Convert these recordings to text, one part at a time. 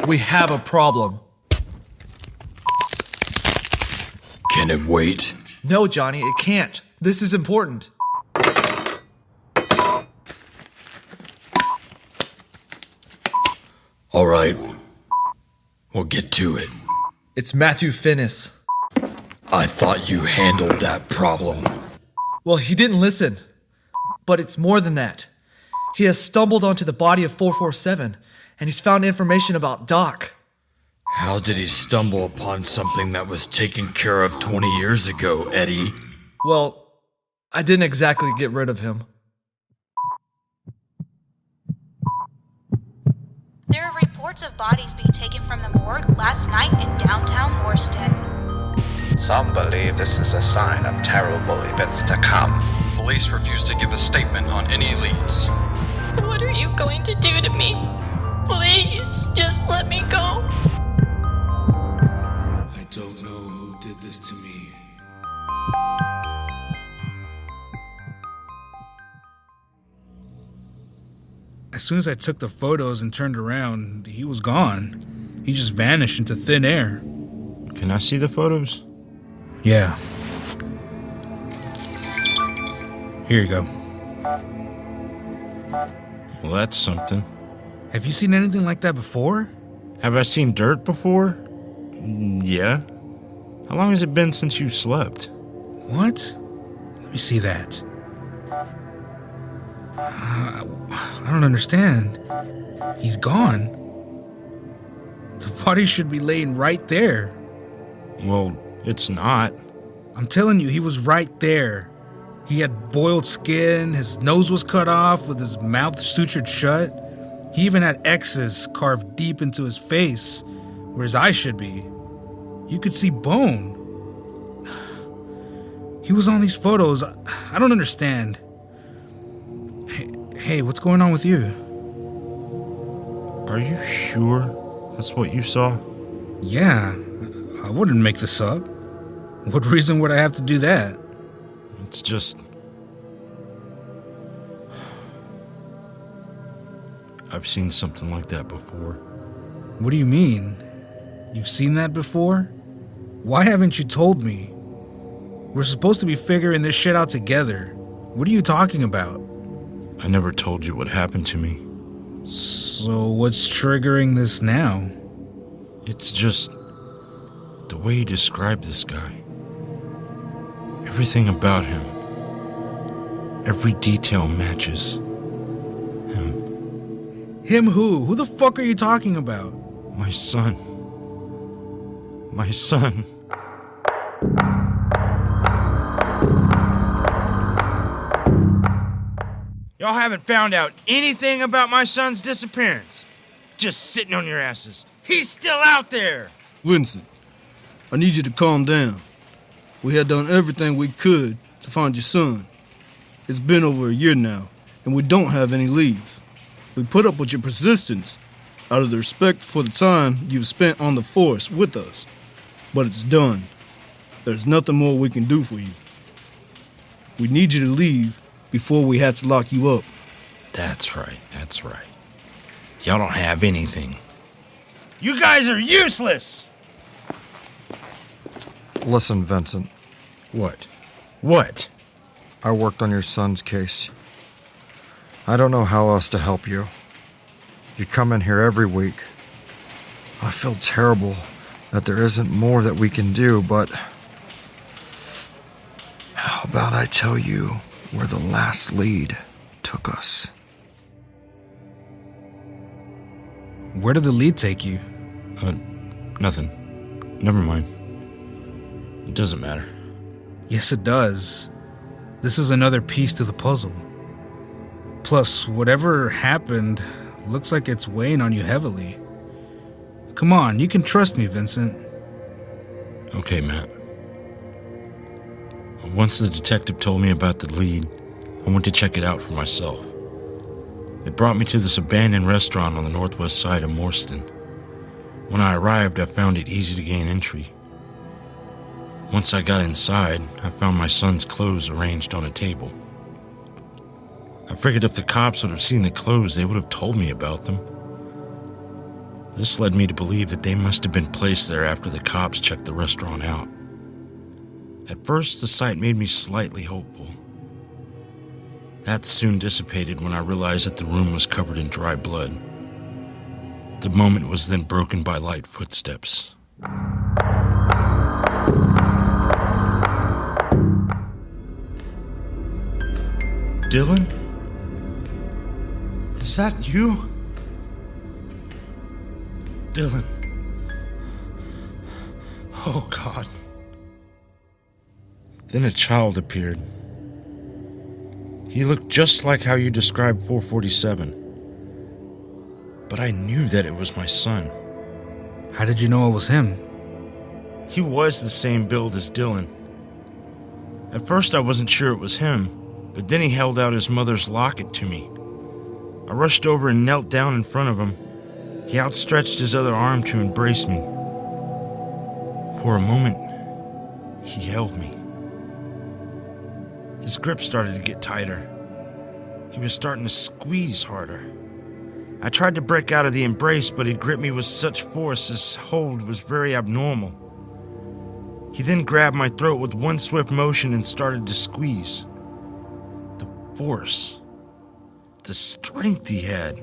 We have a problem. Can it wait? No, Johnny, it can't. This is important. All right. We'll get to it. It's Matthew Finnis. I thought you handled that problem. Well, he didn't listen. But it's more than that. He has stumbled onto the body of 447, and he's found information about Doc. How did he stumble upon something that was taken care of 20 years ago, Eddie? Well, I didn't exactly get rid of him. There are reports of bodies being taken from the morgue last night in downtown Morston. Some believe this is a sign of terrible events to come. Police refuse to give a statement on any leads. What are you going to do to me? Please, just let me go. I don't know who did this to me. As soon as I took the photos and turned around, he was gone. He just vanished into thin air. Can I see the photos? Yeah. Here you go. Well, that's something. Have you seen anything like that before? Have I seen dirt before? Yeah. How long has it been since you slept? What? Let me see that. I don't understand. He's gone. The body should be laying right there. Well, it's not. I'm telling you, he was right there. He had boiled skin, his nose was cut off with his mouth sutured shut. He even had X's carved deep into his face, where his eyes should be. You could see bone. He was on these photos. I don't understand. Hey, what's going on with you? Are you sure that's what you saw? Yeah, I wouldn't make this up. What reason would I have to do that? It's just... I've seen something like that before. What do you mean? You've seen that before? Why haven't you told me? We're supposed to be figuring this shit out together. What are you talking about? I never told you what happened to me. So what's triggering this now? It's just the way you described this guy. Everything about him. Every detail matches him. Him who? Who the fuck are you talking about? My son. My son. Y'all haven't found out anything about my son's disappearance. Just sitting on your asses. He's still out there! Vincent, I need you to calm down. We had done everything we could to find your son. It's been over a year now, and we don't have any leads. We put up with your persistence out of the respect for the time you've spent on the force with us. But it's done. There's nothing more we can do for you. We need you to leave before we have to lock you up. That's right. Y'all don't have anything. You guys are useless! Listen, Vincent. What? I worked on your son's case. I don't know how else to help you. You come in here every week. I feel terrible that there isn't more that we can do, but how about I tell you where the last lead took us? Where did the lead take you? Nothing. Never mind. It doesn't matter. Yes, it does. This is another piece to the puzzle. Plus, whatever happened looks like it's weighing on you heavily. Come on, you can trust me, Vincent. Okay, Matt. Once the detective told me about the lead, I went to check it out for myself. It brought me to this abandoned restaurant on the northwest side of Morston. When I arrived, I found it easy to gain entry. Once I got inside, I found my son's clothes arranged on a table. I figured if the cops would have seen the clothes, they would have told me about them. This led me to believe that they must have been placed there after the cops checked the restaurant out. At first, the sight made me slightly hopeful. That soon dissipated when I realized that the room was covered in dry blood. The moment was then broken by light footsteps. Dylan? Is that you? Dylan. Oh, God. Then a child appeared. He looked just like how you described 447. But I knew that it was my son. How did you know it was him? He was the same build as Dylan. At first I wasn't sure it was him, but then he held out his mother's locket to me. I rushed over and knelt down in front of him. He outstretched his other arm to embrace me. For a moment, he held me. His grip started to get tighter. He was starting to squeeze harder. I tried to break out of the embrace, but he gripped me with such force his hold was very abnormal. He then grabbed my throat with one swift motion and started to squeeze. The force, the strength he had.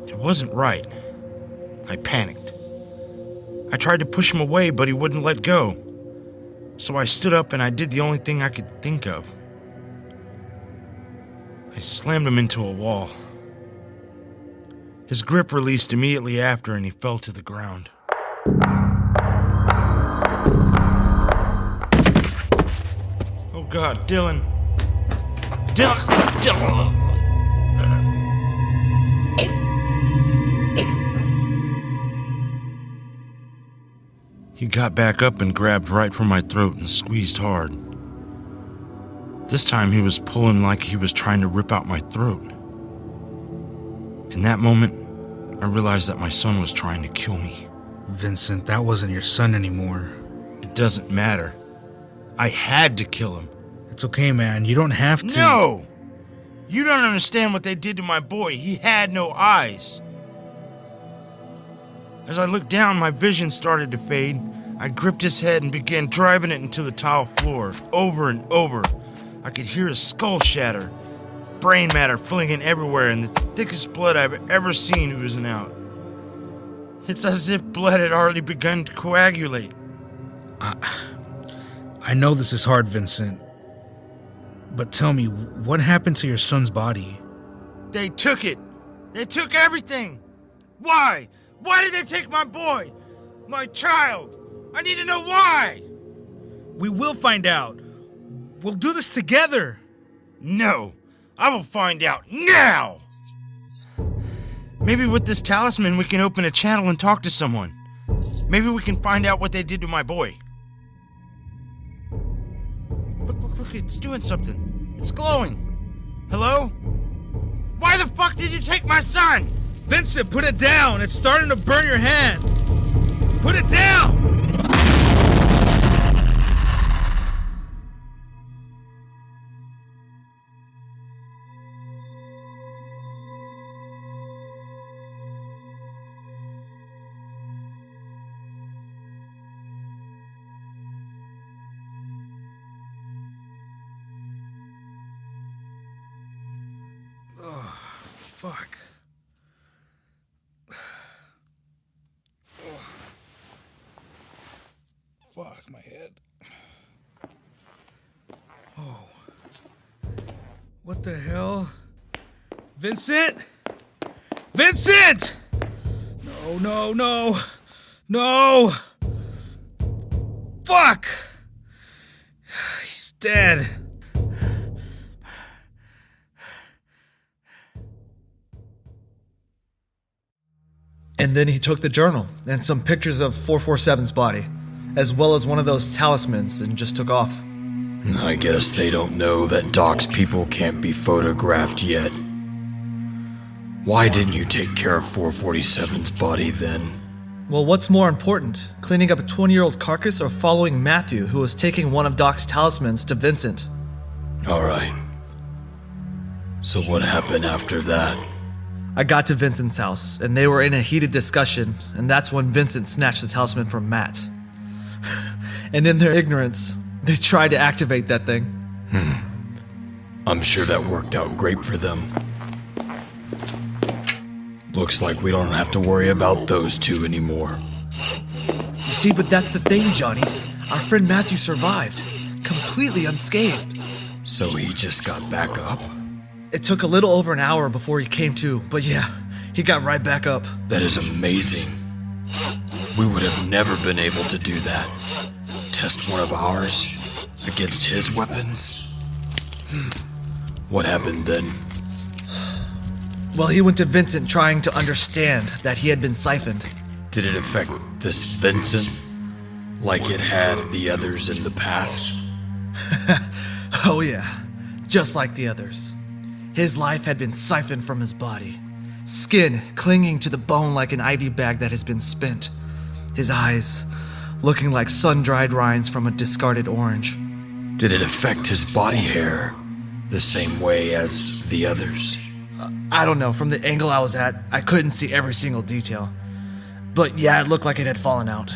It wasn't right. I panicked. I tried to push him away, but he wouldn't let go. So I stood up and I did the only thing I could think of. I slammed him into a wall. His grip released immediately after and he fell to the ground. Oh God, Dylan. Dylan! He got back up and grabbed right for my throat and squeezed hard. This time he was pulling like he was trying to rip out my throat. In that moment, I realized that my son was trying to kill me. Vincent, that wasn't your son anymore. It doesn't matter. I had to kill him. It's okay, man. You don't have to. No! You don't understand what they did to my boy. He had no eyes. As I looked down, my vision started to fade. I gripped his head and began driving it into the tile floor, over and over. I could hear his skull shatter, brain matter flinging everywhere, and the thickest blood I've ever seen oozing out. It's as if blood had already begun to coagulate. I know this is hard, Vincent. But tell me, what happened to your son's body? They took it. They took everything. Why? Why did they take my boy? My child? I need to know why. We will find out. We'll do this together. No, I will find out now. Maybe with this talisman we can open a channel and talk to someone. Maybe we can find out what they did to my boy. Look, it's doing something. It's glowing. Hello? Why the fuck did you take my son? Vincent, put it down. It's starting to burn your hand. Put it down! Oh, fuck. Fuck, my head. Oh. What the hell? Vincent? Vincent! No. No! Fuck! He's dead. And then he took the journal and some pictures of 447's body, as well as one of those talismans, and just took off. I guess they don't know that Doc's people can't be photographed yet. Why didn't you take care of 447's body then? Well, what's more important, cleaning up a 20-year-old carcass or following Matthew, who was taking one of Doc's talismans to Vincent? Alright. So what happened after that? I got to Vincent's house, and they were in a heated discussion, and that's when Vincent snatched the talisman from Matt. And in their ignorance, they tried to activate that thing. I'm sure that worked out great for them. Looks like we don't have to worry about those two anymore. You see, but that's the thing, Johnny. Our friend Matthew survived, completely unscathed. So he just got back up? It took a little over an hour before he came to, but yeah, he got right back up. That is amazing. We would have never been able to do that. Test one of ours against his weapons? What happened then? Well, he went to Vincent trying to understand that he had been siphoned. Did it affect this Vincent like it had the others in the past? Oh yeah, just like the others. His life had been siphoned from his body, skin clinging to the bone like an ivy bag that has been spent, his eyes looking like sun-dried rinds from a discarded orange. Did it affect his body hair the same way as the others? I don't know, from the angle I was at, I couldn't see every single detail. But yeah, it looked like it had fallen out.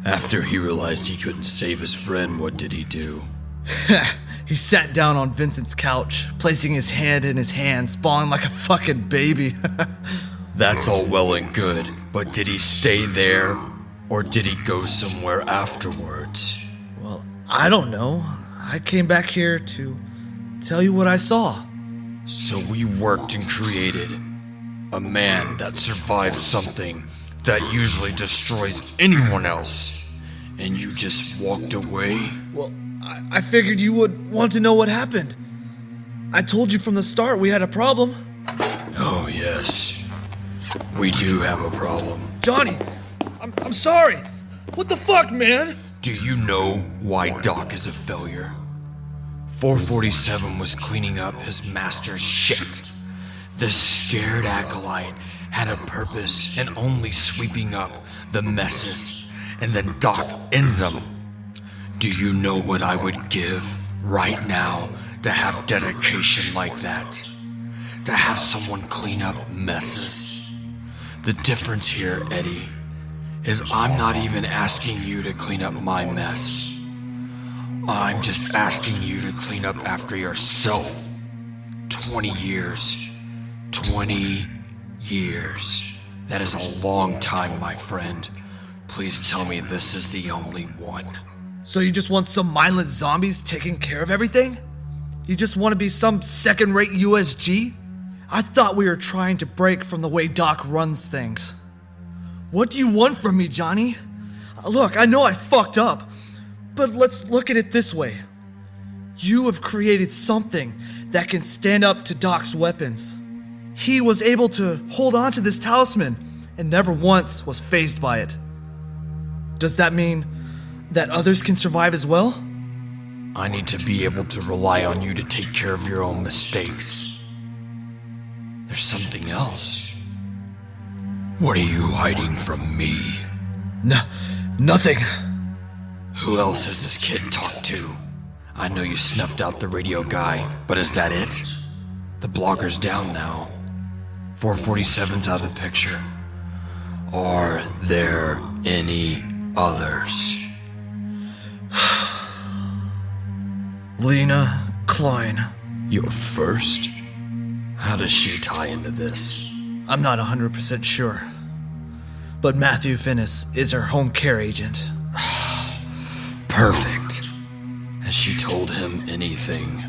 After he realized he couldn't save his friend, what did he do? He sat down on Vincent's couch, placing his hand in his hand, spawning like a fucking baby. That's all well and good, but did he stay there, or did he go somewhere afterwards? Well, I don't know. I came back here to tell you what I saw. So we worked and created a man that survives something that usually destroys anyone else, and you just walked away? Well, I figured you would want to know what happened. I told you from the start we had a problem. Oh, yes. We do have a problem. Johnny, I'm sorry. What the fuck, man? Do you know why Doc is a failure? 447 was cleaning up his master's shit. The scared acolyte had a purpose in only sweeping up the messes, and then Doc ends them. Do you know what I would give right now to have dedication like that? To have someone clean up messes? The difference here, Eddie, is I'm not even asking you to clean up my mess. I'm just asking you to clean up after yourself. 20 years. 20 years. That is a long time, my friend. Please tell me this is the only one. So you just want some mindless zombies taking care of everything? You just want to be some second-rate USG? I thought we were trying to break from the way Doc runs things. What do you want from me, Johnny? Look, I know I fucked up, but let's look at it this way. You have created something that can stand up to Doc's weapons. He was able to hold on to this talisman and never once was fazed by it. Does that mean that others can survive as well? I need to be able to rely on you to take care of your own mistakes. There's something else. What are you hiding from me? Nothing. Who else has this kid talked to? I know you snuffed out the radio guy, but is that it? The blogger's down now. 447's out of the picture. Are there any others? Lena Klein. You're first? How does she tie into this? I'm not 100% sure. But Matthew Finnis is her home care agent. Perfect. Has she told him anything?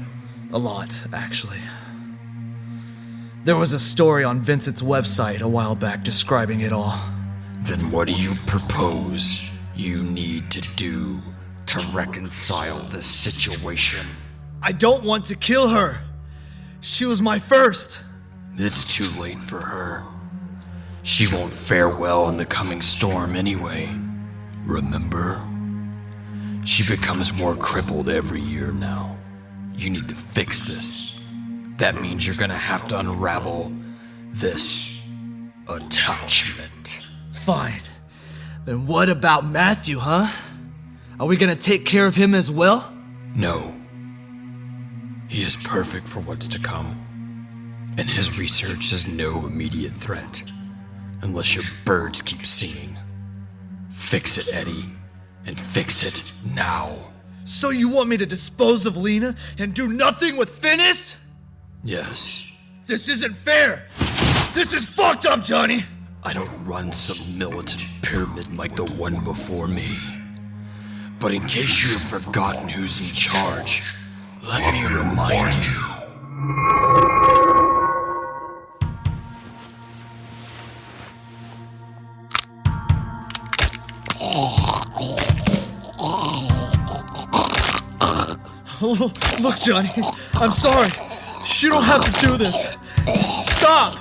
A lot, actually. There was a story on Vincent's website a while back describing it all. Then what do you propose you need to do to reconcile this situation? I don't want to kill her. She was my first. It's too late for her. She won't fare well in the coming storm anyway. Remember? She becomes more crippled every year now. You need to fix this. That means you're gonna have to unravel this attachment. Fine. Then what about Matthew, huh? Are we gonna take care of him as well? No. He is perfect for what's to come. And his research has no immediate threat. Unless your birds keep singing. Fix it, Eddie. And fix it now. So you want me to dispose of Lena and do nothing with Finnis? Yes. This isn't fair! This is fucked up, Johnny! I don't run some militant pyramid like the one before me. But in case you have forgotten who's in charge, let me remind you. Look, Johnny, I'm sorry. You don't have to do this. Stop!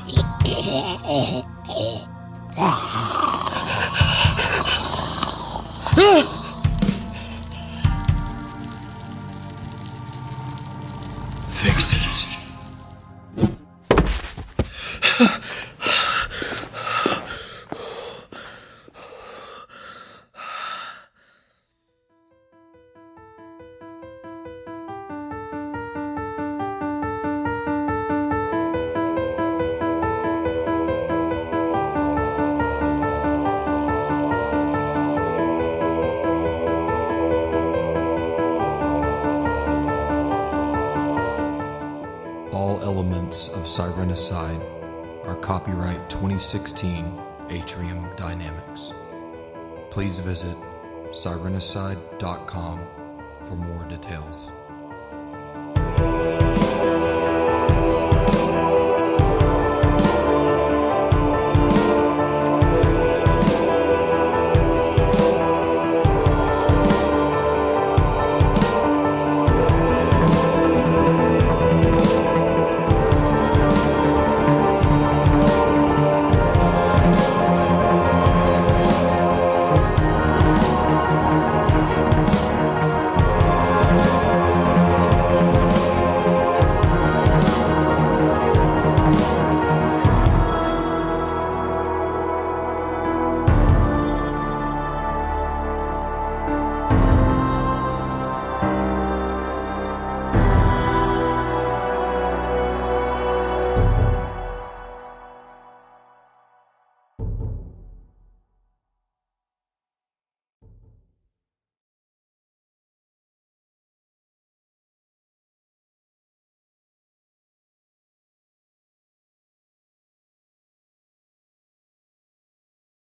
Fix it. All elements of Sirenicide are copyright 2016 Atrium Dynamics. Please visit sirenicide.com for more details.